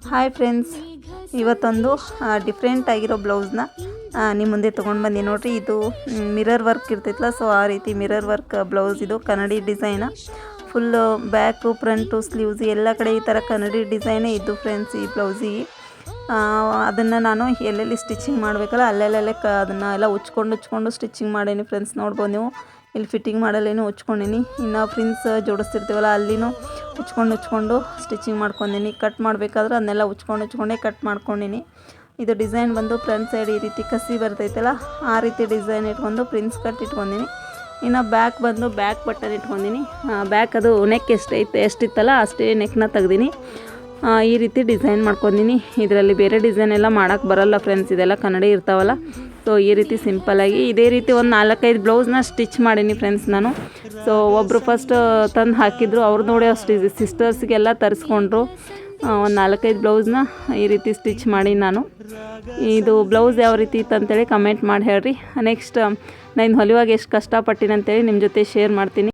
Hi friends, ಇವತ್ತೊಂದು different ಆಗಿರೋ ಬ್ಲೌಸ್ನ ನಿಮ್ಮ ಮುಂದೆ ತೊಗೊಂಡು ಬಂದಿ ನೋಡ್ರಿ. ಇದು ಮಿರರ್ ವರ್ಕ್ ಇರ್ತೈತಲ್ಲ, ಸೊ ಆ ರೀತಿ ಮಿರರ್ ವರ್ಕ್ ಬ್ಲೌಸ್. ಇದು ಕನ್ನಡಿ design, full back front sleeves ಎಲ್ಲ ಕಡೆ ಈ ಥರ ಕನ್ನಡಿ ಡಿಸೈನೇ ಇದ್ದು ಫ್ರೆಂಡ್ಸ್. ಈ ಬ್ಲೌಸಿಗೆ ಅದನ್ನು ನಾನು ಎಲ್ಲೆಲ್ಲಿ ಸ್ಟಿಚಿಂಗ್ ಮಾಡಬೇಕಲ್ಲ ಅಲ್ಲೆಲ್ಲೆಲ್ಲ ಅದನ್ನು ಎಲ್ಲ ಉಚ್ಕೊಂಡು ಸ್ಟಿಚಿಂಗ್ ಮಾಡೀನಿ ಫ್ರೆಂಡ್ಸ್. ನೋಡ್ಬೋದು ನೀವು, ಇಲ್ಲಿ ಫಿಟ್ಟಿಂಗ್ ಮಾಡಲ್ಲೇನು ಉಚ್ಕೊಂಡಿನಿ. ಇನ್ನು ಫ್ರಿನ್ಸ್ ಜೋಡಿಸ್ತಿರ್ತೀವಲ್ಲ ಅಲ್ಲಿನೂ ಉಚ್ಕೊಂಡು ಸ್ಟಿಚಿಂಗ್ ಮಾಡ್ಕೊಂಡಿನಿ. ಕಟ್ ಮಾಡಬೇಕಾದ್ರೆ ಅದನ್ನೆಲ್ಲ ಉಚ್ಕೊಂಡೇ ಕಟ್ ಮಾಡ್ಕೊಂಡಿನಿ. ಇದು ಡಿಸೈನ್ ಬಂದು ಫ್ರಂಟ್ ಸೈಡ್ ಈ ರೀತಿ ಕಸಿ ಬರ್ತೈತಲ್ಲ, ಆ ರೀತಿ ಡಿಸೈನ್ ಇಟ್ಕೊಂಡು ಪ್ರಿನ್ಸ್ ಕಟ್ ಇಟ್ಕೊಂಡಿನಿ. ಇನ್ನು ಬ್ಯಾಕ್ ಬಂದು ಬ್ಯಾಕ್ ಬಟನ್ ಇಟ್ಕೊಂಡಿನಿ. ಬ್ಯಾಕ್ ಅದು ನೆಕ್ ಎಷ್ಟಿತ್ತಲ್ಲ ಅಷ್ಟೇ ನೆಕ್ನ ತೆಗ್ದೀನಿ. ಈ ರೀತಿ ಡಿಸೈನ್ ಮಾಡ್ಕೊಂಡಿನಿ. ಇದರಲ್ಲಿ ಬೇರೆ ಡಿಸೈನ್ ಎಲ್ಲ ಮಾಡೋಕ್ಕೆ ಬರಲ್ಲ ಫ್ರೆಂಡ್ಸ್, ಇದೆಲ್ಲ ಕನ್ನಡಿ ಇರ್ತಾವಲ್ಲ. ಸೊ ಈ ರೀತಿ ಸಿಂಪಲ್ಲಾಗಿ ಇದೇ ರೀತಿ ಒಂದು 4-5 ಬ್ಲೌಸ್ನ ಸ್ಟಿಚ್ ಮಾಡೀನಿ ಫ್ರೆಂಡ್ಸ್ ನಾನು. ಸೊ ಒಬ್ಬರು ಫಸ್ಟ್ ತಂದು ಹಾಕಿದ್ರು, ಅವ್ರು ನೋಡಿ ಅಷ್ಟು ಸಿಸ್ಟರ್ಸ್ಗೆಲ್ಲ ತರಿಸ್ಕೊಂಡ್ರು. ಒಂದು 4-5 ಬ್ಲೌಸ್ನ ಈ ರೀತಿ ಸ್ಟಿಚ್ ಮಾಡಿ ನಾನು. ಇದು ಬ್ಲೌಸ್ ಯಾವ ರೀತಿ ಇತ್ತು ಅಂತೇಳಿ ಕಮೆಂಟ್ ಮಾಡಿ ಹೇಳ್ರಿ. ನೆಕ್ಸ್ಟ್ ನಾನು ಹೊಲಿವಾಗ ಎಷ್ಟು ಕಷ್ಟಪಟ್ಟಿನಿ ಅಂತೇಳಿ ನಿಮ್ಮ ಜೊತೆ ಶೇರ್ ಮಾಡ್ತೀನಿ.